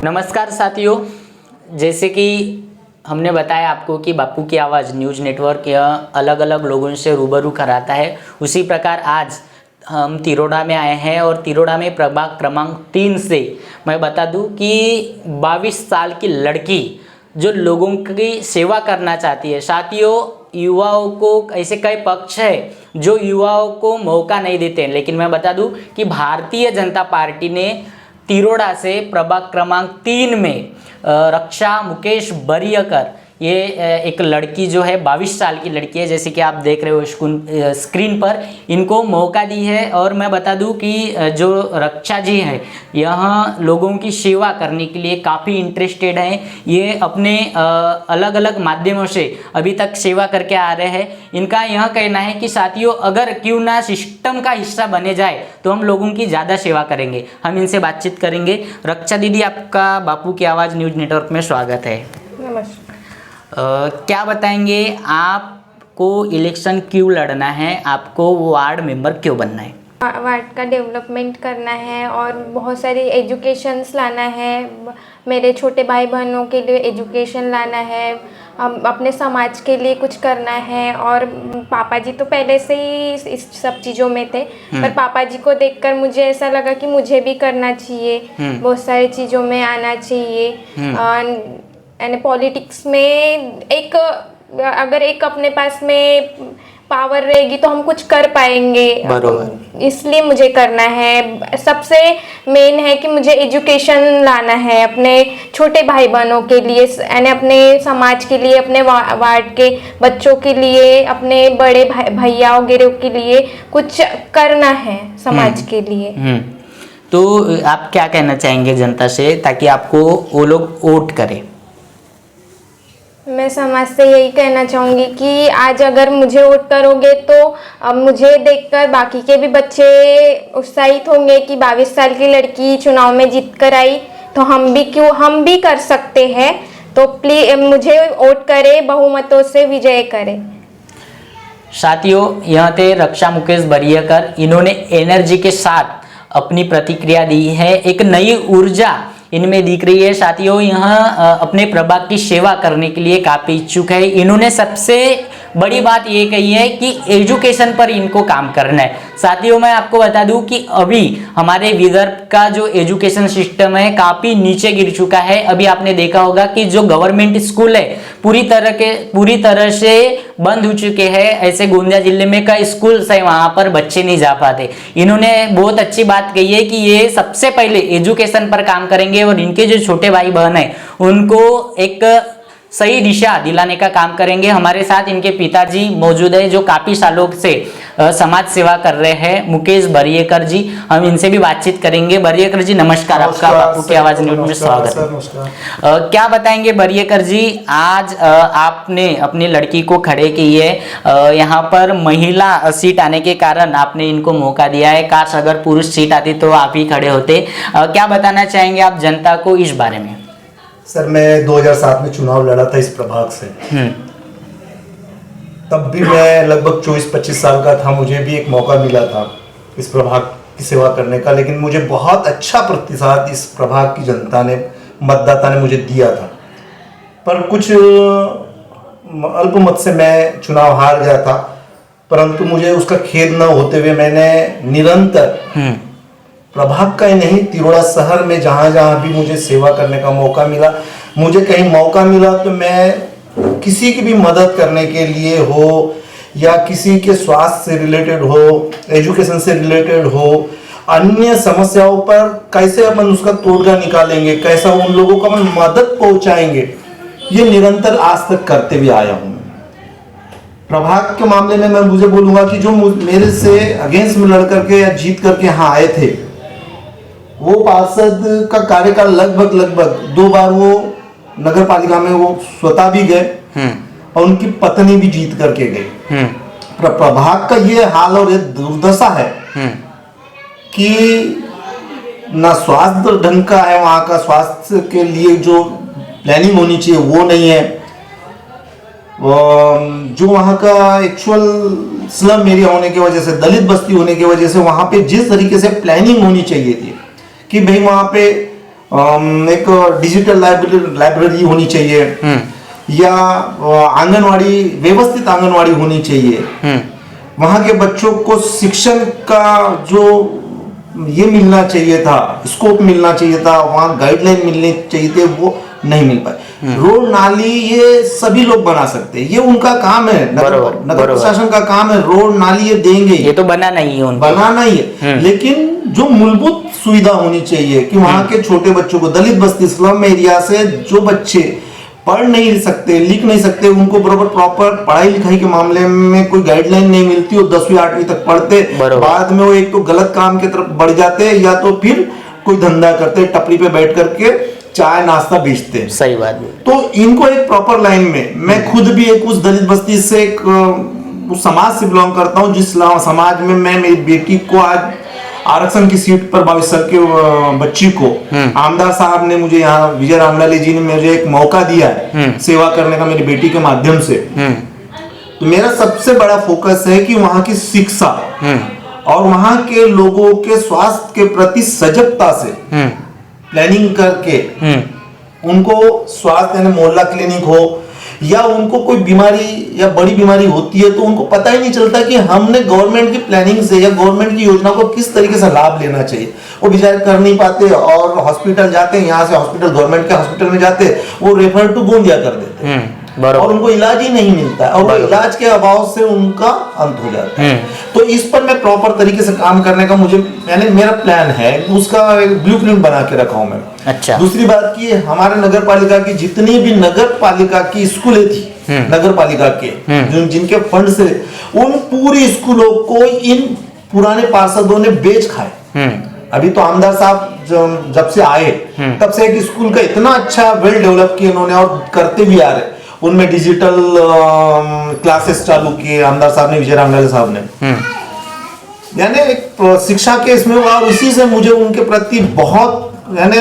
नमस्कार साथियों, जैसे कि हमने बताया आपको कि बापू की आवाज़ न्यूज़ नेटवर्क अलग अलग लोगों से रूबरू कराता है, उसी प्रकार आज हम तिरोड़ा में आए हैं और तिरोड़ा में प्रभाग क्रमांक 3 से मैं बता दूं कि 22 साल की लड़की जो लोगों की सेवा करना चाहती है। साथियों, युवाओं को ऐसे कई पक्ष है जो युवाओं को मौका नहीं देते हैं, लेकिन मैं बता दूं कि भारतीय जनता पार्टी ने तिरोड़ा से प्रभाग क्रमांक 3 में रक्षा मुकेश बरियकर, ये एक लड़की जो है 22 साल की लड़की है, जैसे कि आप देख रहे हो स्क्रीन पर, इनको मौका दी है। और मैं बता दूं कि जो रक्षा जी है यहाँ लोगों की सेवा करने के लिए काफ़ी इंटरेस्टेड हैं। ये अपने अलग अलग माध्यमों से अभी तक सेवा करके आ रहे हैं। इनका यह कहना है कि साथियों, अगर क्यों ना सिस्टम का हिस्सा बने जाए तो हम लोगों की ज़्यादा सेवा करेंगे। हम इनसे बातचीत करेंगे। रक्षा दीदी, आपका बापू की आवाज़ न्यूज़ नेटवर्क में स्वागत है। नमस्कार। क्या बताएंगे, आपको इलेक्शन क्यों लड़ना है, आपको वार्ड मेंबर क्यों बनना है? वार्ड का डेवलपमेंट करना है और बहुत सारी एजुकेशंस लाना है। मेरे छोटे भाई बहनों के लिए एजुकेशन लाना है, अपने समाज के लिए कुछ करना है। और पापा जी तो पहले से ही इस सब चीज़ों में थे, पर पापा जी को देखकर मुझे ऐसा लगा कि मुझे भी करना चाहिए, बहुत सारी चीज़ों में आना चाहिए। यानी पॉलिटिक्स में अगर एक अपने पास में पावर रहेगी तो हम कुछ कर पाएंगे। बरोबर। इसलिए मुझे करना है। सबसे मेन है कि मुझे एजुकेशन लाना है अपने छोटे भाई बहनों के लिए, यानी अपने समाज के लिए, अपने वार्ड के बच्चों के लिए, अपने बड़े भैया वगैरह के लिए कुछ करना है समाज के लिए। तो आप क्या कहना चाहेंगे जनता से, ताकि आपको वो लोग वोट करें? मैं समाज से यही कहना चाहूँगी कि आज अगर मुझे वोट करोगे तो अब मुझे देखकर बाकी के भी बच्चे उत्साहित होंगे कि 22 साल की लड़की चुनाव में जीत कर आई, तो हम भी कर सकते हैं। तो प्लीज मुझे वोट करें, बहुमतों से विजय करें। साथियों, यहाँ थे रक्षा मुकेश बरियकर। इन्होंने एनर्जी के साथ अपनी प्रतिक्रिया दी है, एक नई ऊर्जा इनमें दिख रही है। साथियों, यहाँ अपने प्रभाग की सेवा करने के लिए काफ़ी इच्छुक है। इन्होंने सबसे बड़ी बात ये कही है कि एजुकेशन पर इनको काम करना है। साथियों, मैं आपको बता दूं कि अभी हमारे विदर्भ का जो एजुकेशन सिस्टम है काफ़ी नीचे गिर चुका है। अभी आपने देखा होगा कि जो गवर्नमेंट स्कूल है पूरी तरह से बंद हो चुके हैं। ऐसे गोंदिया जिले में कई स्कूल्स है, वहाँ पर बच्चे नहीं जा पाते। इन्होंने बहुत अच्छी बात कही है कि ये सबसे पहले एजुकेशन पर काम करेंगे और इनके जो छोटे भाई बहन है उनको एक सही दिशा दिलाने का काम करेंगे। हमारे साथ इनके पिताजी मौजूद है जो काफ़ी सालों से समाज सेवा कर रहे हैं, मुकेश बरियकर जी। हम इनसे भी बातचीत करेंगे। बरियकर जी, नमस्कार। आपका बापू की आवाज़ न्यूज़ में स्वागत है। क्या बताएंगे बरियकर जी, आज आपने अपनी लड़की को खड़े की है, यहाँ पर महिला सीट आने के कारण आपने इनको मौका दिया है। काश अगर पुरुष सीट आती तो आप ही खड़े होते। क्या बताना चाहेंगे आप जनता को इस बारे में? सर, मैं 2007 में चुनाव लड़ा था इस प्रभाग से। तब भी मैं लगभग 24-25 साल का था। मुझे भी एक मौका मिला था इस प्रभाग की सेवा करने का, लेकिन मुझे बहुत अच्छा प्रतिसाद इस प्रभाग की जनता ने, मतदाता ने मुझे दिया था। पर कुछ अल्पमत से मैं चुनाव हार गया था, परंतु मुझे उसका खेद न होते हुए मैंने निरंतर प्रभाग का ही नहीं, तिरोड़ा शहर में जहाँ जहाँ भी मुझे सेवा करने का मौका मिला, मुझे कहीं मौका मिला तो मैं किसी की भी मदद करने के लिए हो या किसी के स्वास्थ्य से रिलेटेड हो, एजुकेशन से रिलेटेड हो, अन्य समस्याओं पर कैसे अपन उसका तोड़गा निकालेंगे, कैसा उन लोगों को अपन मदद पहुंचाएंगे, ये निरंतर आज तक करते हुए आया हूँ। प्रभाग के मामले में मैं मुझे बोलूंगा कि जो मेरे से अगेंस्ट में लड़ करके या जीत करके यहाँ आए थे, वो पार्षद का कार्यकाल लगभग 2 बार वो नगर पालिका में वो स्वतः भी गए और उनकी पत्नी भी जीत करके गई। प्रभाग का ये हाल और ये दुर्दशा है कि ना स्वास्थ्य ढंग का है, वहाँ का स्वास्थ्य के लिए जो प्लानिंग होनी चाहिए वो नहीं है। जो वहाँ का एक्चुअल स्लम एरिया होने की वजह से, दलित बस्ती होने की वजह से वहाँ पे जिस तरीके से प्लानिंग होनी चाहिए थी कि भाई वहाँ पे एक डिजिटल लाइब्रेरी होनी चाहिए या आंगनवाड़ी, व्यवस्थित आंगनवाड़ी होनी चाहिए, वहाँ के बच्चों को शिक्षण का जो ये मिलना चाहिए था, स्कोप मिलना चाहिए था, वहाँ गाइडलाइन मिलने चाहिए थे, वो नहीं मिल पाए। रोड नाली ये सभी लोग बना सकते हैं, ये उनका काम है, नगर प्रशासन का काम है। रोड नाली ये देंगे, ये तो बनाना ही है, बनाना ही है, लेकिन जो मूलभूत सुविधा होनी चाहिए कि वहाँ के छोटे बच्चों को, दलित बस्ती स्लम एरिया से जो बच्चे पढ़ नहीं सकते, लिख नहीं सकते, उनको बराबर प्रॉपर पढ़ाई लिखाई के मामले में कोई गाइडलाइन नहीं मिलती, वो 10वीं 8वीं तक पढ़ते, बाद में वो एक तो गलत काम की तरफ बढ़ जाते या तो फिर कोई धंधा करते, टपरी पे बैठ करके चाय नाश्ता बेचते। सही बात है। तो इनको एक प्रॉपर लाइन में, मैं खुद भी एक उस दलित बस्ती से एक उस समाज से बिलोंग करता हूँ जिस समाज में मैं मेरी बेटी को आज आरक्षण की सीट पर 22 साल के बच्ची को आमदार साहब ने, मुझे यहाँ विजय रामलाल जी ने मुझे एक मौका दिया है सेवा करने का मेरी बेटी के माध्यम से। तो मेरा सबसे बड़ा फोकस है कि वहाँ की शिक्षा और वहाँ के लोगों के स्वास्थ्य के प्रति सजगता से प्लानिंग करके उनको स्वास्थ्य, यानी मोहल्ला क्लिनिक हो या उनको कोई बीमारी या बड़ी बीमारी होती है तो उनको पता ही नहीं चलता कि हमने गवर्नमेंट की प्लानिंग से या गवर्नमेंट की योजना को किस तरीके से लाभ लेना चाहिए। वो बेचारे कर नहीं पाते और हॉस्पिटल जाते हैं, यहाँ से हॉस्पिटल, गवर्नमेंट के हॉस्पिटल में जाते हैं, वो रेफर टू गोंदिया कर देते हैं और उनको इलाज ही नहीं मिलता है और वो इलाज के अभाव से उनका अंत हो जाता है। तो इस पर मैं प्रॉपर तरीके से काम करने का मैंने मेरा प्लान है, उसका एक ब्लूप्रिंट बना के रखा हूं मैं। अच्छा। दूसरी बात की, हमारे नगर पालिका की जितनी भी नगर पालिका की स्कूलें थी, नगर पालिका के जिनके फंड से, उन पूरी स्कूलों को इन पुराने पार्षदों ने बेच खाए। अभी तो आमदार साहब जब से आए तब से एक स्कूल का इतना अच्छा वेल डेवलप किया उन्होंने और करते भी आ रहे, उनमें डिजिटल क्लासेस चालू किए आमदार साहब ने, विजय रामलाल साहब ने, यानी एक शिक्षा के इसमें, और इसी से मुझे उनके प्रति बहुत, यानी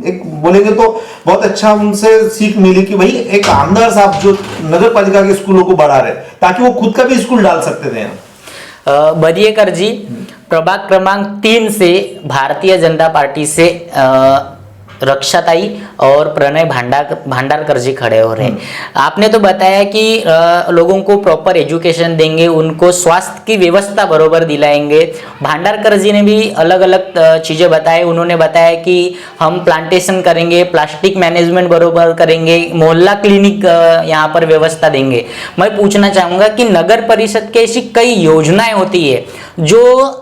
एक बोलेंगे तो बहुत अच्छा उनसे सीख मिली कि भाई एक आमदार साहब जो नगर पालिका के स्कूलों को बढ़ा रहे ताकि वो खुद का भी स्कूल डाल सकते थे। बरियेकर जी, प्रभाग क्रमांक 3 से भारतीय जनता पार्टी से रक्षाताई और प्रणय भांडारकर जी खड़े हो रहे हैं। आपने तो बताया कि लोगों को प्रॉपर एजुकेशन देंगे, उनको स्वास्थ्य की व्यवस्था बरोबर दिलाएंगे। भांडारकर जी ने भी अलग अलग चीज़ें बताए, उन्होंने बताया कि हम प्लांटेशन करेंगे, प्लास्टिक मैनेजमेंट बरोबर करेंगे, मोहल्ला क्लिनिक यहाँ पर व्यवस्था देंगे। मैं पूछना चाहूँगा कि नगर परिषद की ऐसी कई योजनाएं होती है जो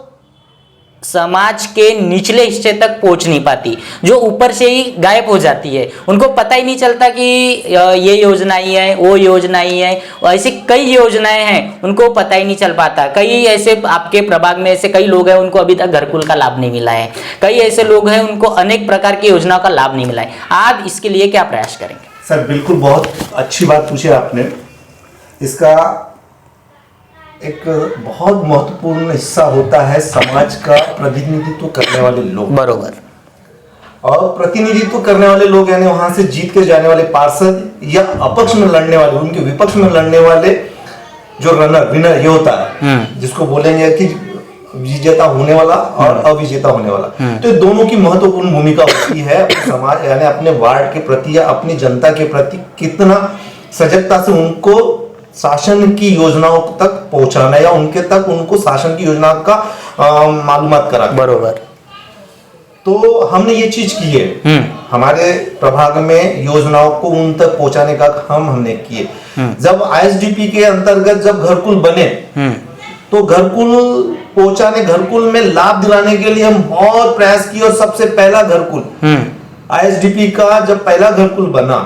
समाज के निचले हिस्से तक पहुंच नहीं पाती, जो ऊपर से ही गायब हो जाती है, उनको पता ही नहीं चलता कि ये योजना ही है, वो योजना ही है। ऐसी कई योजनाएं हैं, उनको पता ही नहीं चल पाता। कई ऐसे आपके प्रभाग में ऐसे कई लोग हैं उनको अभी तक घरकुल का लाभ नहीं मिला है, कई ऐसे लोग हैं उनको अनेक प्रकार की योजनाओं का लाभ नहीं मिला है। आप इसके लिए क्या प्रयास करेंगे? सर बिल्कुल, बहुत अच्छी बात पूछी आपने। इसका एक बहुत महत्वपूर्ण हिस्सा होता है समाज का प्रतिनिधित्व करने वाले लोग। बरोबर। और प्रतिनिधित्व करने वाले लोग यानी वहां से जीत के जाने वाले पार्षद या अपक्ष में लड़ने वाले, उनके विपक्ष में लड़ने वाले जो विनर ये होता है, जिसको बोलेंगे कि विजेता होने वाला और अविजेता होने वाला। तो दोनों की महत्वपूर्ण भूमिका होती है समाज, यानी अपने वार्ड के प्रति या अपनी जनता के प्रति कितना सजगता से उनको शासन की योजनाओं तक पहुंचाना या उनके तक उनको शासन की योजना का मालूमात करा। बरोबर। तो हमने ये चीज की है, हमारे प्रभाग में योजनाओं को उन तक पहुंचाने का काम हमने किए। जब आईएसडीपी के अंतर्गत जब घरकुल बने तो घरकुल पहुंचाने, घरकुल में लाभ दिलाने के लिए हम बहुत प्रयास किए और सबसे पहला घरकुल आईएसडीपी का जब पहला घरकुल बना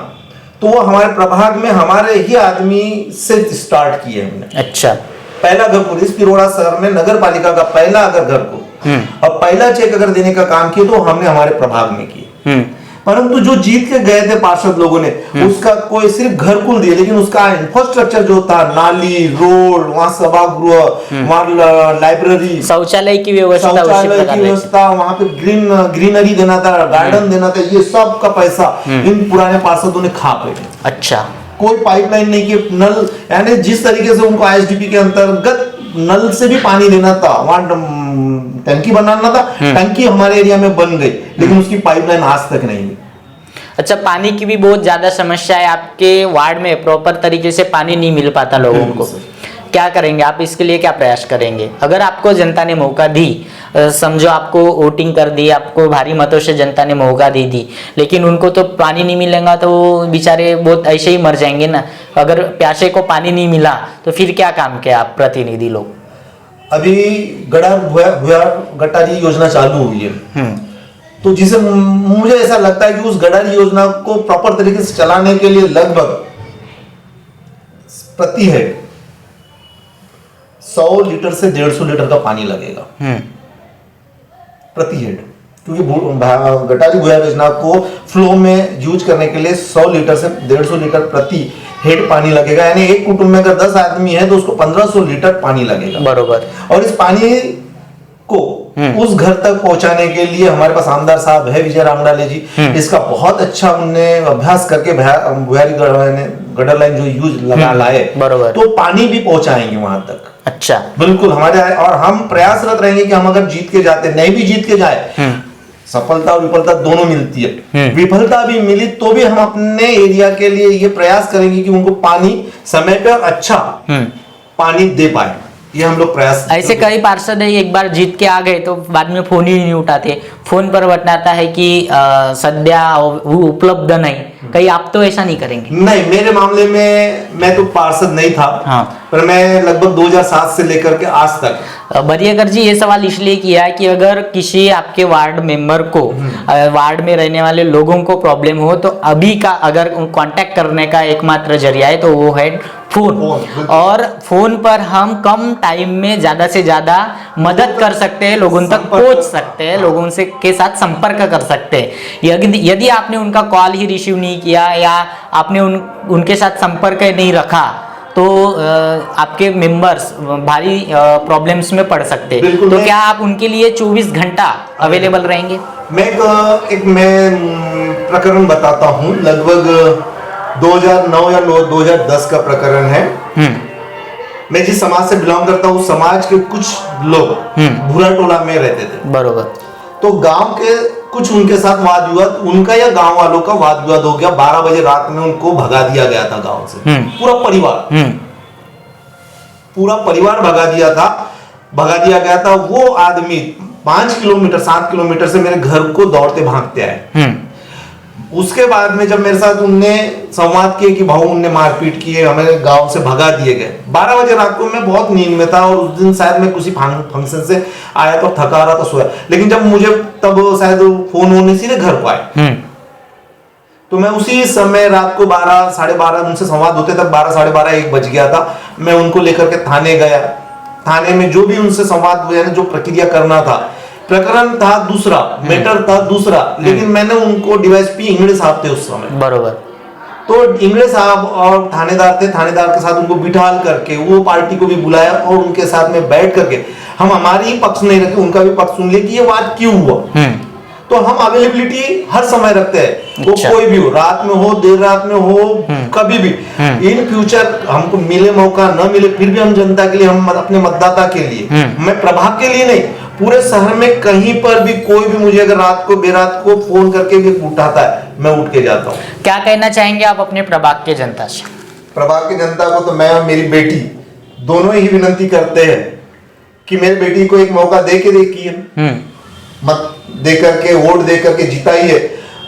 तो वो हमारे प्रभाग में हमारे ही आदमी से स्टार्ट किए हमने। अच्छा। पहला घरकुल इस पिरोड़ा शहर में नगर पालिका का पहला अगर घरकुल और पहला चेक अगर देने का काम किया तो हमने हमारे प्रभाग में किया। परंतु जो जीत के गए थे पार्षद लोगों ने उसका कोई सिर्फ घरकुल दिए, लेकिन उसका इंफ्रास्ट्रक्चर जो था, नाली, रोड, वहाँ सभागृह, वहाँ लाइब्रेरी, शौचालय की व्यवस्था, वहाँ पे ग्रीनरी देना था, गार्डन देना था, ये सब का पैसा इन पुराने पार्षदों ने खा पाए। अच्छा। कोई पाइपलाइन नहीं की, नल यानी जिस तरीके से उनको आईएसडीपी के अंतर्गत नल से भी पानी देना था, वहां टंकी बनाना था, टंकी हमारे एरिया में बन गई, लेकिन उसकी पाइपलाइन आज तक नहीं हुई। अच्छा, पानी की भी बहुत ज्यादा समस्या है आपके वार्ड में, प्रॉपर तरीके से पानी नहीं मिल पाता लोगों को, बिल्कुल सर। क्या करेंगे आप इसके लिए, क्या प्रयास करेंगे? अगर आपको जनता ने मौका दी, समझो आपको वोटिंग कर दी, आपको भारी मतों से जनता ने मौका दे दी, लेकिन उनको तो पानी नहीं मिलेगा तो वो बेचारे बहुत ऐसे ही मर जाएंगे ना। अगर प्यासे को पानी नहीं मिला तो फिर क्या काम किया आप प्रतिनिधि लोग? अभी गटारी योजना चालू हुई है, तो जिसे मुझे ऐसा लगता है कि उस गटारी योजना को प्रॉपर तरीके से चलाने के लिए लगभग प्रति हेड 100 लीटर से 150 लीटर का पानी लगेगा प्रति हेड, क्योंकि गटारी भुया योजना को फ्लो में यूज करने के लिए 100 लीटर से 150 लीटर प्रति हेड पानी लगेगा, यानी एक कुटुंब में अगर 10 आदमी है तो उसको 1500 लीटर पानी लगेगा। बरोबर। और इस पानी को उस घर तक पहुंचाने के लिए हमारे पास आमदार साहब है विजय रामडाले जी, इसका बहुत अच्छा उनने अभ्यास करके भुयारी गटर लाइन जो यूज लगा लाए, बरोबर। तो पानी भी पहुंचाएंगे वहां तक। अच्छा, बिल्कुल हमारे, और हम प्रयासरत रहेंगे कि हम अगर जीत के जाते, नहीं भी जीत के जाए, सफलता और विफलता दोनों मिलती है, विफलता भी मिली तो भी हम अपने एरिया के लिए ये प्रयास करेंगे कि उनको पानी समय पे और अच्छा पानी दे पाए, ये हम लोग प्रयास। ऐसे कई पार्षद है, एक बार जीत के आ गए तो बाद में फोन ही नहीं उठाते, फोन पर बताता है कि सद्या वो उपलब्ध नहीं, कहीं आप तो ऐसा नहीं करेंगे? नहीं, मेरे मामले में मैं तो पार्षद नहीं था, हाँ। पर मैं लगभग 2007 से लेकर के आज तक। बरियाकर जी, ये सवाल इसलिए किया है कि अगर किसी आपके वार्ड मेंबर को, वार्ड में रहने वाले लोगों को प्रॉब्लम हो तो अभी का अगर कांटेक्ट करने का एकमात्र जरिया है तो वो है फोन, और फोन पर हम कम टाइम में ज्यादा से ज्यादा मदद कर सकते हैं, लोगों तक पहुंच सकते हैं, लोगों से के साथ संपर्क कर सकते हैं। यदि आपने उनका कॉल ही रिसीव नहीं किया या आपने उनके साथ संपर्क नहीं रखा तो आपके मेंबर्स भारी प्रॉब्लम्स में पड़ सकते हैं, तो क्या आप उनके लिए 24 घंटा अवेलेबल रहेंगे? मैं प्रकरण बताता हूँ, लगभग 2009 या 2010 का प्रकरण है। मैं जिस समाज से बिलोंग करता हूँ, समाज के कुछ लोग भूरा टोला में रहते थे, बरोबर। तो गांव के कुछ उनके साथ वाद विवाद, उनका या गांव वालों का वाद विवाद हो गया, 12 बजे रात में उनको भगा दिया गया था गांव से, पूरा परिवार भगा दिया गया था। वो आदमी 5 किलोमीटर 7 किलोमीटर से मेरे घर को दौड़ते भागते आए। उसके बाद में जब मेरे साथ उनने संवाद किए कि भाऊ उनने मारपीट की है, हमें गांव से भगा दिए गए, 12 बजे रात को मैं बहुत नींद में था, और उस दिन शायद मैं किसी फंक्शन से आया तो थका रहा था, सोया, लेकिन जब मुझे तब शायद फोन होने सीधे घर को आए, तो मैं उसी समय रात को 12 साढ़े 12 उनसे संवाद होते, तब 12 साढ़े 12 1 बज गया था। मैं उनको लेकर के थाने गया, थाने में जो भी उनसे संवाद हुआ, जो प्रक्रिया करना था, प्रकरण था दूसरा, मैटर था दूसरा, लेकिन मैंने उनको डीवाईएसपी इंगड़े साहब थे उस समय, बरोबर, तो इंगड़े साहब और थानेदार थे, थानेदार के साथ उनको बिठाल करके वो पार्टी को भी बुलाया और उनके साथ में बैठ करके हम हमारी ही पक्ष नहीं रखे, उनका भी पक्ष सुन ले कि ये बात क्यों हुआ। तो हम अवेलेबिलिटी हर समय रखते हैं, वो कोई भी हो, रात में हो, देर रात में हो, कभी भी। इन फ्यूचर हमको मिले मौका न मिले, फिर भी हम जनता के लिए, हम अपने मतदाता के लिए, मैं प्रभाग के लिए नहीं, पूरे शहर में कहीं पर भी कोई भी मुझे अगर रात को बेरात को फोन करके भी उठाता है, मैं उठ के जाता हूँ। क्या कहना चाहेंगे आप अपने प्रभाग के जनता से? प्रभाग की जनता को तो मैं और मेरी बेटी दोनों ही विनती करते हैं कि मेरी बेटी को एक मौका दे के देखिए, मत दे करके, वोट दे करके जिताइए।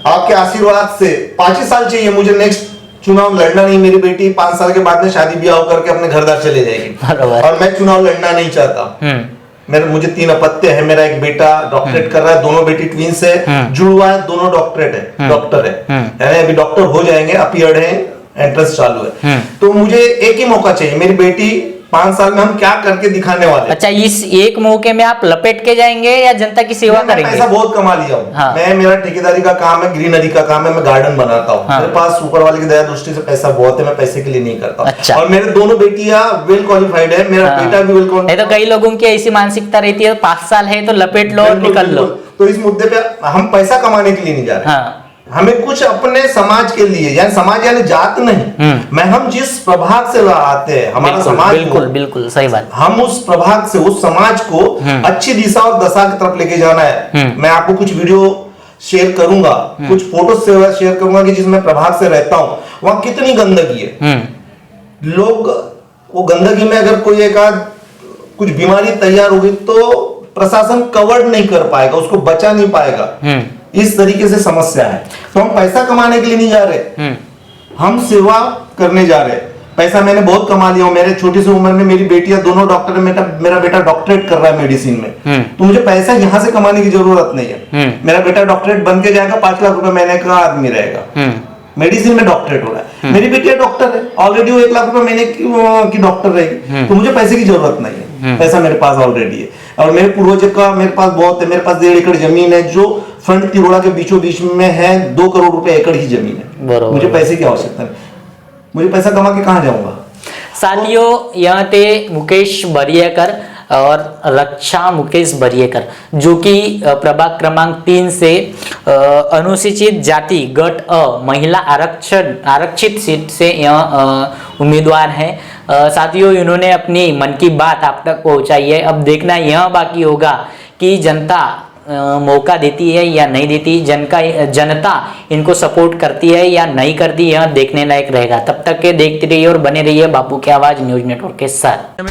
आपके आशीर्वाद से 5 साल चाहिए मुझे, नेक्स्ट चुनाव लड़ना नहीं। मेरी बेटी 5 साल के बाद में शादी ब्याह करके अपने घरदार चले जाएगी, और मैं चुनाव लड़ना नहीं चाहता। मुझे 3 अपत्य है, मेरा एक बेटा डॉक्टरेट कर रहा है, दोनों बेटी ट्विंस है, जुड़वा है, दोनों डॉक्टर है, यानी अभी डॉक्टर हो जाएंगे, अपीयर्ड है, एंट्रेंस चालू है। तो मुझे एक ही मौका चाहिए, मेरी बेटी 5 साल में हम क्या करके दिखाने वाले। अच्छा, इस एक मौके में आप लपेट के जाएंगे या जनता की सेवा करेंगे? पैसा बहुत कमा लिया हूँ। हाँ। मेरा ठेकेदारी का काम है, ग्रीनरी का काम है, मैं गार्डन बनाता हूँ। हाँ। मेरे पास ऊपर वाले की दया दृष्टि से पैसा बहुत है, मैं पैसे के लिए नहीं करता। अच्छा। और मेरे दोनों बेटियां वेल क्वालिफाइड है, मेरा बेटा भी वेल क्वालिफाइड। तो कई लोगों की ऐसी मानसिकता रहती है, 5 साल है तो लपेट लो और निकल लो। तो इस मुद्दे पे हम पैसा कमाने के लिए नहीं जा रहे। हमें कुछ अपने समाज के लिए, यानी समाज यानी जात नहीं, मैं हम जिस प्रभाग से आते हैं हमारा बिल्कुल समाज बिल्कुल को, बिल्कुल सही बात। हम उस प्रभाग से उस समाज को अच्छी दिशा और दशा की तरफ लेके जाना है। मैं आपको कुछ वीडियो शेयर करूंगा, कुछ फोटो शेयर करूंगा कि जिसमें प्रभाग से रहता हूं, वहां कितनी गंदगी है। लोग वो गंदगी में अगर कोई एक आध कुछ बीमारी तैयार होगी तो प्रशासन कवर नहीं कर पाएगा, उसको बचा नहीं पाएगा। इस तरीके से समस्या है। तो हम पैसा कमाने के लिए नहीं जा रहे, हम सेवा करने जा रहे हैं। पैसा मैंने बहुत कमा लिया हूं, मेरे छोटी सी उम्र में मेरी बेटियां दोनों डॉक्टर है, मेरा बेटा डॉक्टरेट कर रहा है मेडिसिन में। तो मुझे पैसा यहां से कमाने की जरूरत नहीं है। मेरा बेटा डॉक्टरेट बन के जाएगा, 5 लाख रुपए महीने का आदमी रहेगा, मेडिसिन में डॉक्टरेट हो रहा है। मेरी बेटिया डॉक्टर है, ऑलरेडी वो 1 लाख रुपए महीने की डॉक्टर रहेगी। तो मुझे पैसे की जरूरत नहीं है, पैसा मेरे पास ऑलरेडी है। और मेरे पूर्वज का मेरे पास बहुत है, मेरे पास 1.5 एकड़ जमीन है जो फ्रंट तिरोड़ा के बीचों बीच में है। 2 करोड़ रुपए एकड़ की जमीन है। मुझे पैसे की आवश्यकता नहीं, मुझे पैसा कमा के कहां जाऊंगा। साथियों, यह थे मुकेश बरियेकर और रक्षा मुकेश बरियेकर, जो कि प्रभाग क्रमांक 3 से अनुसूचित जाति गट अ महिला आरक्षित सीट से यह उम्मीदवार है। साथियों, इन्होंने अपनी मन की बात आप तक पहुंचाई है। अब देखना यह बाकी होगा कि जनता मौका देती है या नहीं देती, जनता इनको सपोर्ट करती है या नहीं करती, यह देखने लायक रहेगा। तब तक के देखते रहिए और बने रहिए बापू की आवाज न्यूज नेटवर्क के साथ।